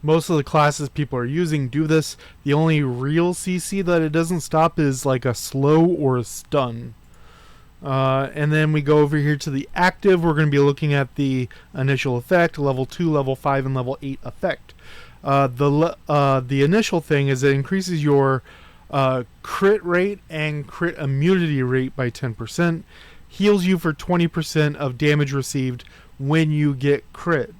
Most of the classes people are using do this. The only real CC that it doesn't stop is like a slow or a stun. And then we go over here to the active. We're going to be looking at the initial effect, level 2, level 5, and level 8 effect. The initial thing is it increases your crit rate and crit immunity rate by 10%, heals you for 20% of damage received when you get crit.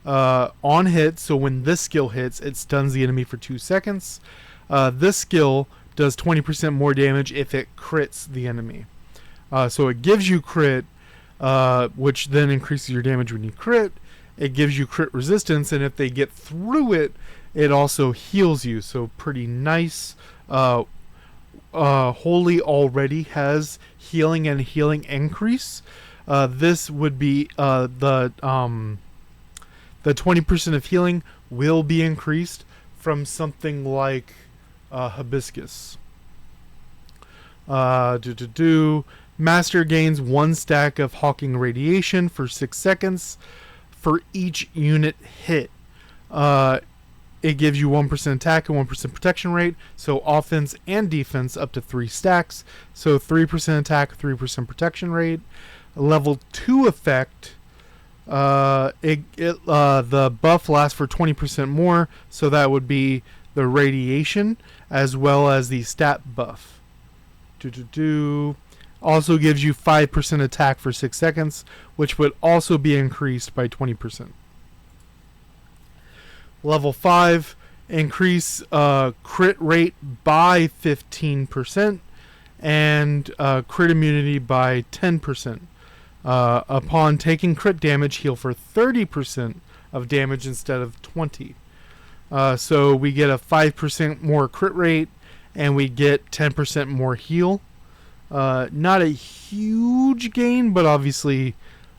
On hit, so when this skill hits, it stuns the enemy for 2 seconds. This skill does 20% more damage if it crits the enemy. So it gives you crit, which then increases your damage when you crit. It gives you crit resistance, and if they get through it, it also heals you. So pretty nice. Holy already has healing and healing increase. This would be the 20% of healing will be increased from something like hibiscus. Master gains 1 stack of Hawking Radiation for 6 seconds for each unit hit. It gives you 1% attack and 1% protection rate, so offense and defense up to 3 stacks. So 3% attack, 3% protection rate. Level 2 effect, the buff lasts for 20% more, so that would be the radiation as well as the stat buff. Also gives you 5% attack for 6 seconds, which would also be increased by 20%. Level 5, increase crit rate by 15% and crit immunity by 10%. Upon taking crit damage, heal for 30% of damage instead of 20. So we get a 5% more crit rate and we get 10% more heal. Not a huge gain, but obviously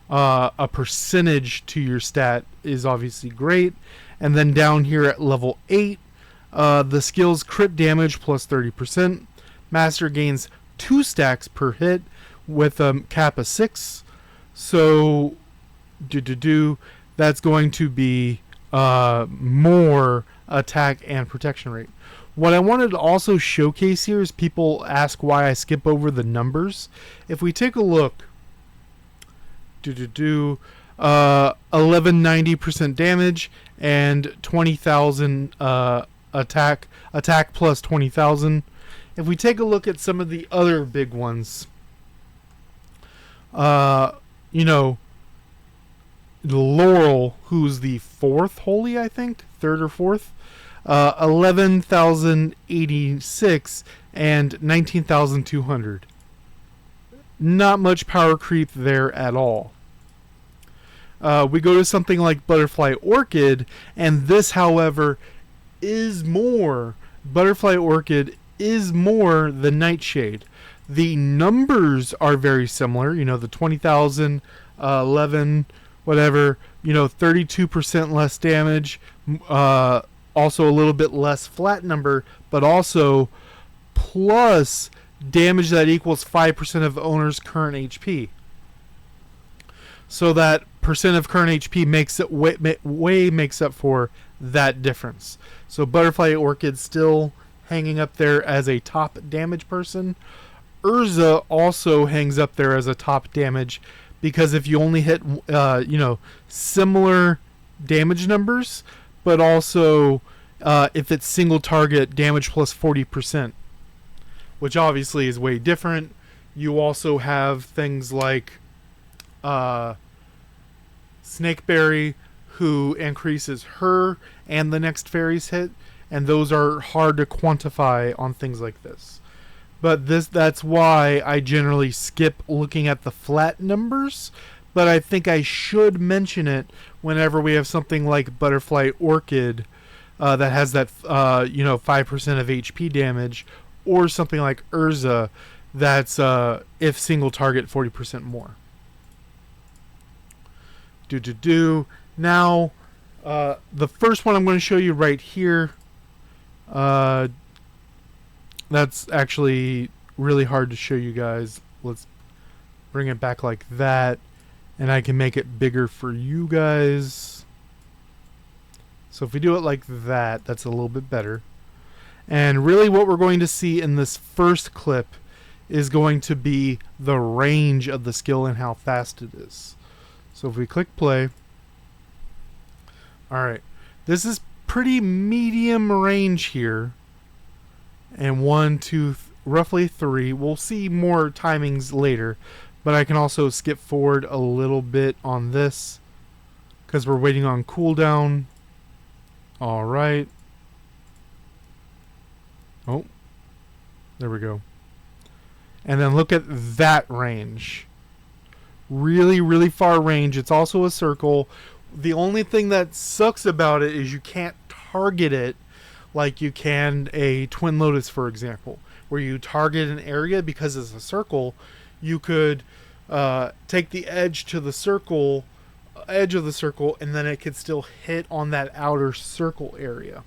a percentage to your stat is obviously great. And then down here at level 8, the skill's crit damage plus 30%. Master gains 2 stacks per hit with a cap of 6. So that's going to be more attack and protection rate. What I wanted to also showcase here is people ask why I skip over the numbers. If we take a look, 1190% damage and 20,000 attack plus 20,000. If we take a look at some of the other big ones, the Laurel, who's the 4th holy, I think, 3rd or 4th, 11,086 and 19,200. Not much power creep there at all. We go to something like Butterfly Orchid, and this, however, is more. Butterfly Orchid is more than Nightshade. The numbers are very similar. The 20,000, 11, whatever. 32% less damage. Also a little bit less flat number, but also plus damage that equals 5% of owner's current HP. So that percent of current HP makes it way makes up for that difference. So Butterfly Orchid still hanging up there as a top damage person. Urza also hangs up there as a top damage because if you only hit similar damage numbers, but also if it's single target, damage plus 40%, which obviously is way different. You also have things like Snakeberry, who increases her and the next fairy's hit, and those are hard to quantify on things like this. But that's why I generally skip looking at the flat numbers, but I think I should mention it whenever we have something like Butterfly Orchid that has that 5% of HP damage, or something like Urza that's if single target 40% more. Now, the first one I'm going to show you right here, that's actually really hard to show you guys. Let's bring it back like that, and I can make it bigger for you guys. So if we do it like that, that's a little bit better. And really what we're going to see in this first clip is going to be the range of the skill and how fast it is. So if we click play, alright, this is pretty medium range here. And 1, 2, roughly 3. We'll see more timings later, but I can also skip forward a little bit on this because we're waiting on cooldown. Alright. Oh, there we go. And then look at that range. Really, really far range. It's also a circle. The only thing that sucks about it is you can't target it like you can a Twin Lotus, for example, where you target an area. Because it's a circle, you could take the edge to the circle, edge of the circle, and then it could still hit on that outer circle area.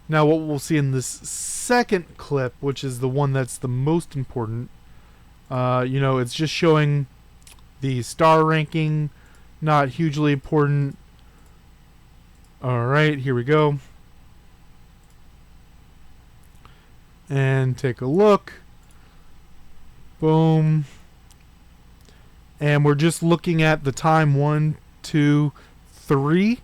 Now what we'll see in this second clip, which is the one that's the most important, it's just showing the star ranking, not hugely important. Alright, here we go. And take a look. Boom. And we're just looking at the time 1, 2, 3.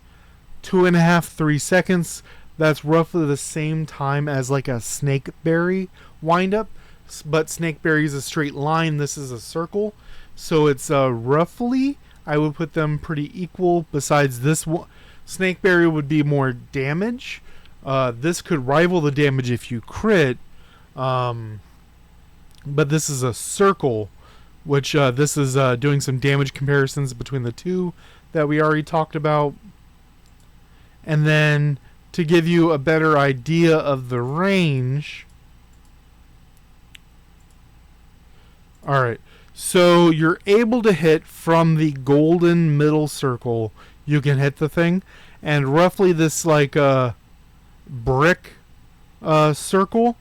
2.5, 3 seconds. That's roughly the same time as like a snakeberry windup. But snakeberry is a straight line. This is a circle. So it's roughly, I would put them pretty equal. Besides this one, snakeberry would be more damage. This could rival the damage if you crit. But this is a circle, which this is doing some damage comparisons between the two that we already talked about. And then to give you a better idea of the range. Alright, so you're able to hit from the golden middle circle. You can hit the thing. And roughly this like brick circle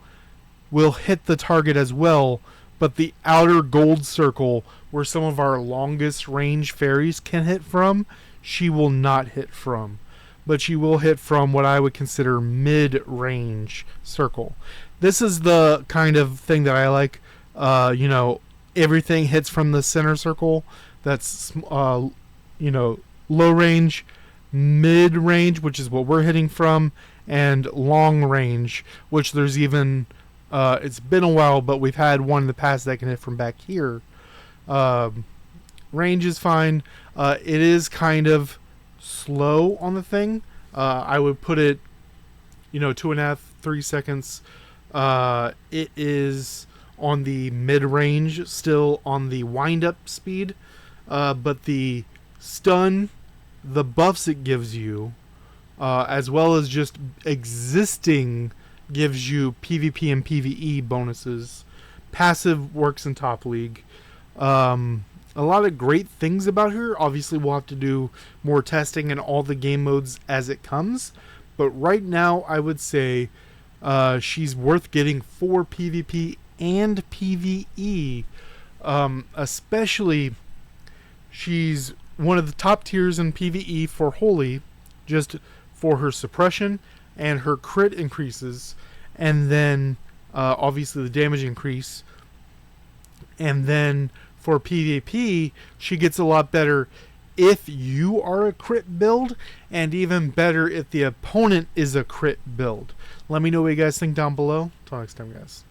will hit the target as well. But the outer gold circle, where some of our longest range fairies can hit from, she will not hit from. But she will hit from what I would consider mid-range circle. This is the kind of thing that I like. Everything hits from the center circle. That's, low range, mid-range, which is what we're hitting from, and long range, which there's even... it's been a while, but we've had one in the past that can hit from back here. Range is fine. It is kind of slow on the thing. I would put it, 2.5, 3 seconds. It is on the mid-range, still on the wind-up speed. But the stun, the buffs it gives you, as well as just existing, gives you PvP and PvE bonuses. Passive works in top league. A lot of great things about her. Obviously, we'll have to do more testing in all the game modes as it comes. But right now, I would say she's worth getting for PvP and PvE. Especially, she's one of the top tiers in PvE for Holy, just for her suppression and her crit increases. And then, obviously, the damage increase. And then for PvP, she gets a lot better if you are a crit build, and even better if the opponent is a crit build. Let me know what you guys think down below. Until next time, guys.